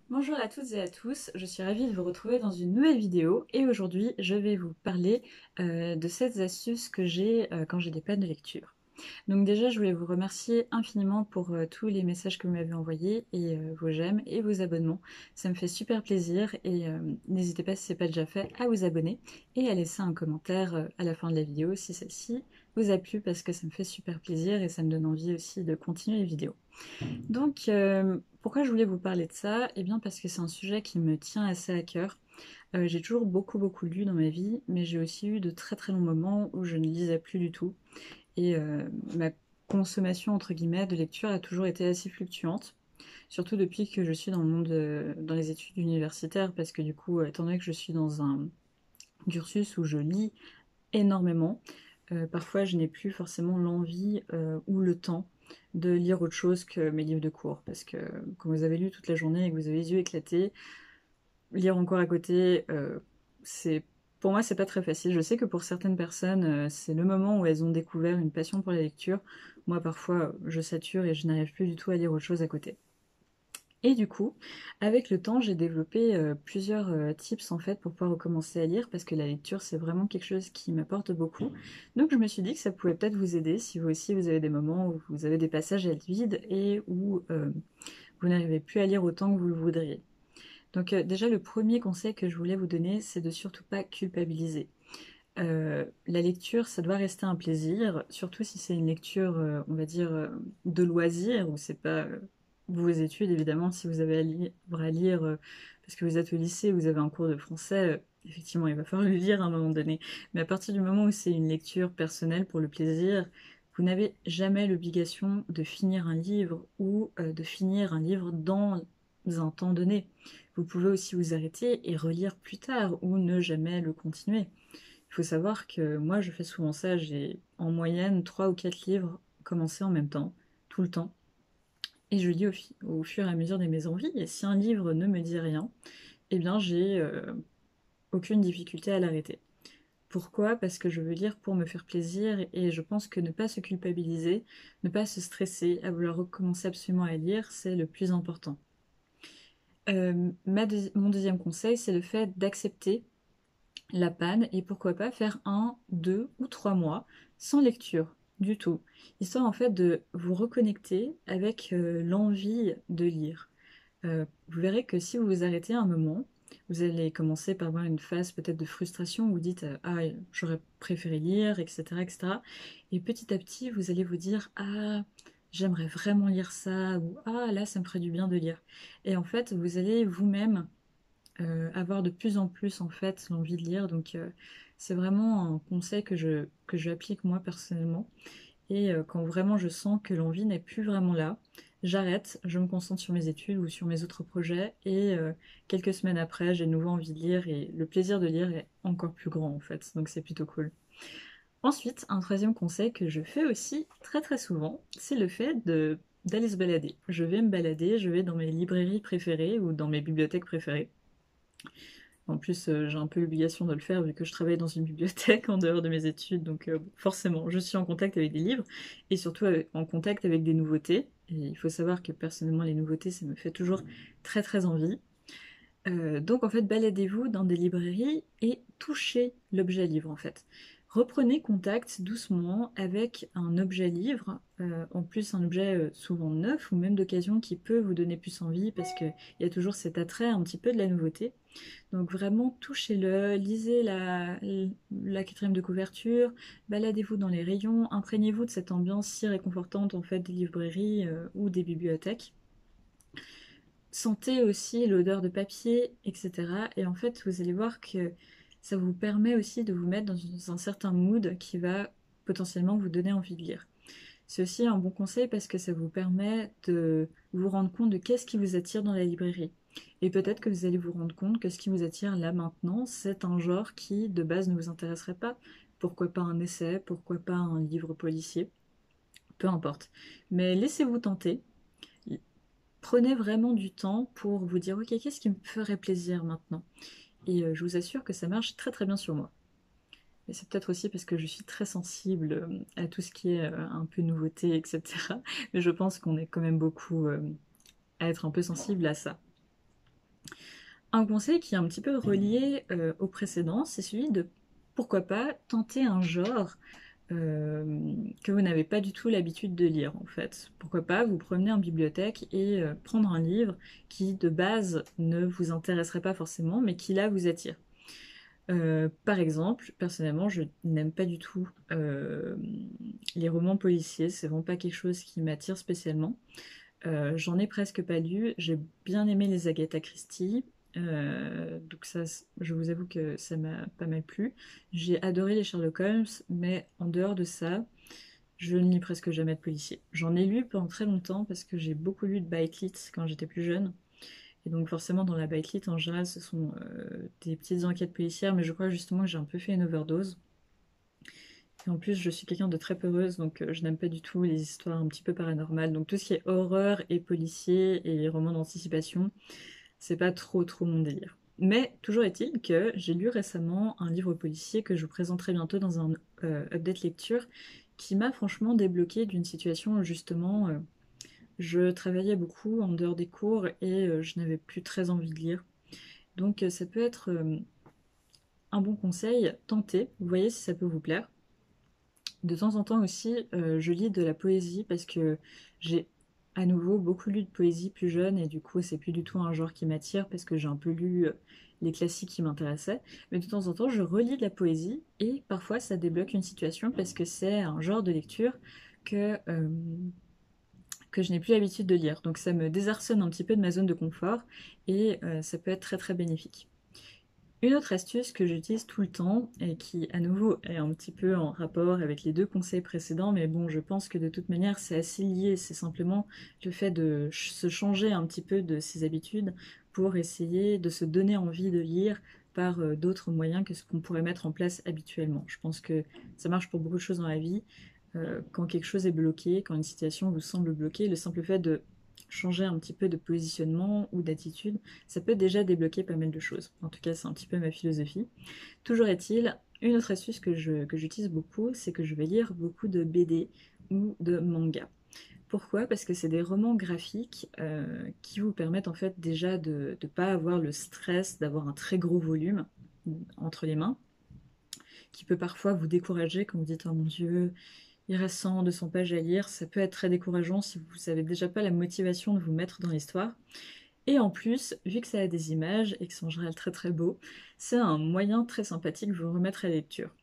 Bonjour à toutes et à tous, je suis ravie de vous retrouver dans une nouvelle vidéo et aujourd'hui je vais vous parler de cette astuce que j'ai quand j'ai des pannes de lecture. Donc déjà je voulais vous remercier infiniment pour tous les messages que vous m'avez envoyés et vos j'aime et vos abonnements. Ça me fait super plaisir et n'hésitez pas si ce n'est pas déjà fait à vous abonner et à laisser un commentaire à la fin de la vidéo si celle-ci vous a plu parce que ça me fait super plaisir et ça me donne envie aussi de continuer les vidéos. Donc, pourquoi je voulais vous parler de ça? Eh bien parce que c'est un sujet qui me tient assez à cœur. J'ai toujours beaucoup lu dans ma vie, mais j'ai aussi eu de très longs moments où je ne lisais plus du tout. Et ma consommation, entre guillemets, de lecture a toujours été assez fluctuante. Surtout depuis que je suis dans le monde, dans les études universitaires, parce que du coup, étant donné que je suis dans un cursus où je lis énormément, parfois je n'ai plus forcément l'envie ou le temps de lire autre chose que mes livres de cours. Parce que quand vous avez lu toute la journée et que vous avez les yeux éclatés, lire encore à côté, c'est pour moi c'est pas très facile. Je sais que pour certaines personnes, c'est le moment où elles ont découvert une passion pour la lecture. Moi parfois je sature et je n'arrive plus du tout à lire autre chose à côté. Et du coup, avec le temps, j'ai développé plusieurs tips en fait pour pouvoir recommencer à lire parce que la lecture c'est vraiment quelque chose qui m'apporte beaucoup. Donc je me suis dit que ça pouvait peut-être vous aider si vous aussi vous avez des moments où vous avez des passages à vide et où vous n'arrivez plus à lire autant que vous le voudriez. Donc déjà le premier conseil que je voulais vous donner, c'est de surtout pas culpabiliser. La lecture, ça doit rester un plaisir, surtout si c'est une lecture, on va dire, de loisir, où c'est pas vos études, évidemment, si vous avez à lire parce que vous êtes au lycée, vous avez un cours de français, effectivement, il va falloir le lire à un moment donné. Mais à partir du moment où c'est une lecture personnelle pour le plaisir, vous n'avez jamais l'obligation de finir un livre ou de finir un livre dans un temps donné. Vous pouvez aussi vous arrêter et relire plus tard ou ne jamais le continuer. Il faut savoir que moi, je fais souvent ça. J'ai en moyenne 3 ou 4 livres commencés en même temps, tout le temps. Et je lis au fur et à mesure de mes envies. Et si un livre ne me dit rien, eh bien, j'ai aucune difficulté à l'arrêter. Pourquoi? Parce que je veux lire pour me faire plaisir et je pense que ne pas se culpabiliser, ne pas se stresser à vouloir recommencer absolument à lire, c'est le plus important. Mon deuxième conseil, c'est le fait d'accepter la panne et pourquoi pas faire 1, 2 ou 3 mois sans lecture du tout, histoire en fait de vous reconnecter avec l'envie de lire. Vous verrez que si vous vous arrêtez un moment, vous allez commencer par avoir une phase peut-être de frustration où vous dites ah j'aurais préféré lire, etc., etc. Et petit à petit vous allez vous dire ah j'aimerais vraiment lire ça ou ah là ça me ferait du bien de lire. Et en fait vous allez vous-même avoir de plus en plus en fait l'envie de lire. Donc c'est vraiment un conseil que j'applique moi personnellement. Et quand vraiment je sens que l'envie n'est plus vraiment là, j'arrête, je me concentre sur mes études ou sur mes autres projets et quelques semaines après j'ai de nouveau envie de lire et le plaisir de lire est encore plus grand en fait. Donc c'est plutôt cool. Ensuite, un troisième conseil que je fais aussi très souvent, c'est le fait d'aller se balader. Je vais me balader, je vais dans mes librairies préférées ou dans mes bibliothèques préférées. En plus, j'ai un peu l'obligation de le faire vu que je travaille dans une bibliothèque en dehors de mes études, donc forcément, je suis en contact avec des livres et surtout en contact avec des nouveautés. Et il faut savoir que personnellement, les nouveautés, ça me fait toujours très envie. Donc en fait, baladez-vous dans des librairies et touchez l'objet livre en fait. Reprenez contact doucement avec un objet livre, en plus un objet souvent neuf ou même d'occasion qui peut vous donner plus envie parce qu'il y a toujours cet attrait un petit peu de la nouveauté. Donc vraiment, touchez-le, lisez la quatrième de couverture, baladez-vous dans les rayons, imprégnez-vous de cette ambiance si réconfortante en fait des librairies ou des bibliothèques. Sentez aussi l'odeur de papier, etc. Et en fait, vous allez voir que ça vous permet aussi de vous mettre dans un certain mood qui va potentiellement vous donner envie de lire. C'est aussi un bon conseil parce que ça vous permet de vous rendre compte de qu'est-ce qui vous attire dans la librairie. Et peut-être que vous allez vous rendre compte que ce qui vous attire là maintenant, c'est un genre qui de base ne vous intéresserait pas. Pourquoi pas un essai, pourquoi pas un livre policier, peu importe. Mais laissez-vous tenter. Prenez vraiment du temps pour vous dire ok, qu'est-ce qui me ferait plaisir maintenant? Et je vous assure que ça marche très bien sur moi. Et c'est peut-être aussi parce que je suis très sensible à tout ce qui est un peu nouveauté, etc. Mais je pense qu'on est quand même beaucoup à être un peu sensible à ça. Un conseil qui est un petit peu relié au précédent, c'est celui de pourquoi pas tenter un genre que vous n'avez pas du tout l'habitude de lire en fait. Pourquoi pas vous promener en bibliothèque et prendre un livre qui de base ne vous intéresserait pas forcément mais qui là vous attire. Par exemple, personnellement, je n'aime pas du tout les romans policiers, c'est vraiment pas quelque chose qui m'attire spécialement. J'en ai presque pas lu. J'ai bien aimé les Agatha Christie. Donc ça, je vous avoue que ça m'a pas mal plu. J'ai adoré les Sherlock Holmes, mais en dehors de ça, je ne lis presque jamais de policiers. J'en ai lu pendant très longtemps parce que j'ai beaucoup lu de Bite Lit quand j'étais plus jeune. Et donc forcément dans la Bite Lit, en général, ce sont des petites enquêtes policières, mais je crois justement que j'ai un peu fait une overdose. Et en plus, je suis quelqu'un de très peureuse, donc je n'aime pas du tout les histoires un petit peu paranormales. Donc tout ce qui est horreur et policier et romans d'anticipation, c'est pas trop mon délire. Mais toujours est-il que j'ai lu récemment un livre policier que je vous présenterai bientôt dans un update lecture qui m'a franchement débloqué d'une situation où justement je travaillais beaucoup en dehors des cours et je n'avais plus très envie de lire. Donc ça peut être un bon conseil, tentez, vous voyez si ça peut vous plaire. De temps en temps aussi, je lis de la poésie parce que j'ai à nouveau beaucoup lu de poésie plus jeune et du coup c'est plus du tout un genre qui m'attire parce que j'ai un peu lu les classiques qui m'intéressaient. Mais de temps en temps je relis de la poésie et parfois ça débloque une situation parce que c'est un genre de lecture que, euh, que je n'ai plus l'habitude de lire. Donc ça me désarçonne un petit peu de ma zone de confort et ça peut être très bénéfique. Une autre astuce que j'utilise tout le temps et qui à nouveau est un petit peu en rapport avec les deux conseils précédents, mais bon je pense que de toute manière c'est assez lié, c'est simplement le fait de se changer un petit peu de ses habitudes pour essayer de se donner envie de lire par d'autres moyens que ce qu'on pourrait mettre en place habituellement. Je pense que ça marche pour beaucoup de choses dans la vie. Quand quelque chose est bloqué, quand une situation vous semble bloquée, le simple fait de changer un petit peu de positionnement ou d'attitude, ça peut déjà débloquer pas mal de choses. En tout cas, c'est un petit peu ma philosophie. Toujours est-il, une autre astuce que j'utilise beaucoup, c'est que je vais lire beaucoup de BD ou de manga. Pourquoi? Parce que c'est des romans graphiques qui vous permettent en fait déjà de ne pas avoir le stress d'avoir un très gros volume entre les mains, qui peut parfois vous décourager quand vous dites «Oh mon Dieu, il reste 100, 200 pages à lire», ça peut être très décourageant si vous n'avez déjà pas la motivation de vous mettre dans l'histoire. Et en plus, vu que ça a des images et que c'est en général très beau, c'est un moyen très sympathique de vous remettre à la lecture.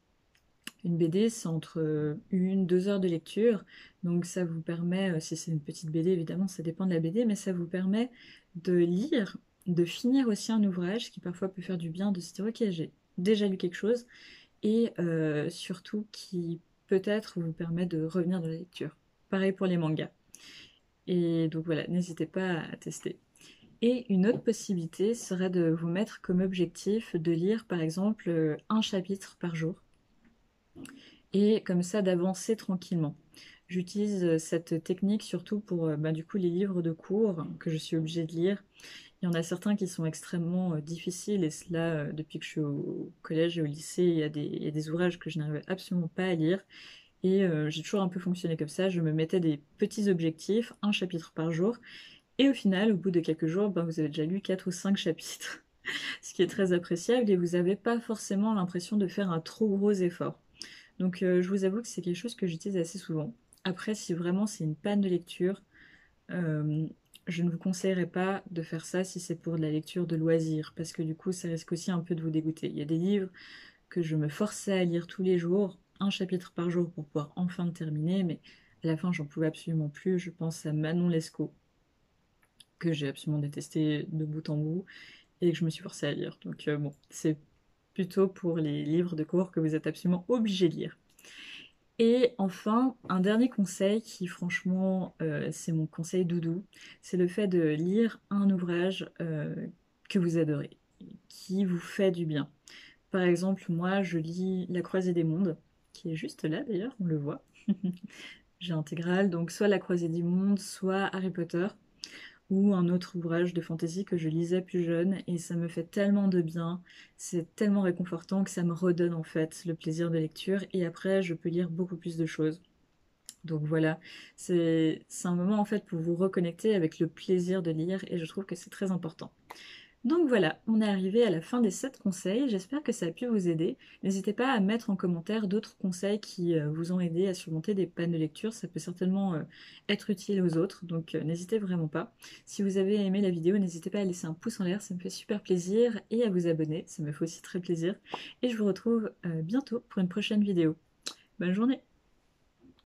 Une BD, c'est entre 1, 2 heures de lecture, donc ça vous permet, si c'est une petite BD évidemment, ça dépend de la BD, mais ça vous permet de lire, de finir aussi un ouvrage qui parfois peut faire du bien, de se dire ok j'ai déjà lu quelque chose, et surtout qui peut-être vous permet de revenir dans la lecture. Pareil pour les mangas. Et donc voilà, n'hésitez pas à tester. Et une autre possibilité serait de vous mettre comme objectif de lire par exemple un chapitre par jour et comme ça d'avancer tranquillement. J'utilise cette technique surtout pour du coup les livres de cours que je suis obligée de lire. Il y en a certains qui sont extrêmement difficiles et cela depuis que je suis au collège et au lycée, il y a des ouvrages que je n'arrivais absolument pas à lire. Et j'ai toujours un peu fonctionné comme ça, je me mettais des petits objectifs, un chapitre par jour, et au final, au bout de quelques jours, vous avez déjà lu 4 ou 5 chapitres, ce qui est très appréciable, et vous n'avez pas forcément l'impression de faire un trop gros effort. Donc je vous avoue que c'est quelque chose que j'utilise assez souvent. Après, si vraiment c'est une panne de lecture, euh, je ne vous conseillerais pas de faire ça si c'est pour de la lecture de loisir, parce que du coup, ça risque aussi un peu de vous dégoûter. Il y a des livres que je me forçais à lire tous les jours, un chapitre par jour pour pouvoir enfin le terminer, mais à la fin, j'en pouvais absolument plus. Je pense à Manon Lescaut, que j'ai absolument détesté de bout en bout, et que je me suis forcée à lire. Donc bon, c'est plutôt pour les livres de cours que vous êtes absolument obligé de lire. Et enfin, un dernier conseil qui franchement, c'est mon conseil doudou, c'est le fait de lire un ouvrage que vous adorez, qui vous fait du bien. Par exemple, moi, je lis La Croisée des Mondes, qui est juste là d'ailleurs, on le voit. J'ai intégrale, donc soit La Croisée des Mondes, soit Harry Potter, ou un autre ouvrage de fantasy que je lisais plus jeune, et ça me fait tellement de bien, c'est tellement réconfortant que ça me redonne en fait le plaisir de lecture, et après je peux lire beaucoup plus de choses. Donc voilà, c'est un moment en fait pour vous reconnecter avec le plaisir de lire, et je trouve que c'est très important. Donc voilà, on est arrivé à la fin des 7 conseils, j'espère que ça a pu vous aider. N'hésitez pas à mettre en commentaire d'autres conseils qui vous ont aidé à surmonter des pannes de lecture, ça peut certainement être utile aux autres, donc n'hésitez vraiment pas. Si vous avez aimé la vidéo, n'hésitez pas à laisser un pouce en l'air, ça me fait super plaisir, et à vous abonner, ça me fait aussi très plaisir. Et je vous retrouve bientôt pour une prochaine vidéo. Bonne journée!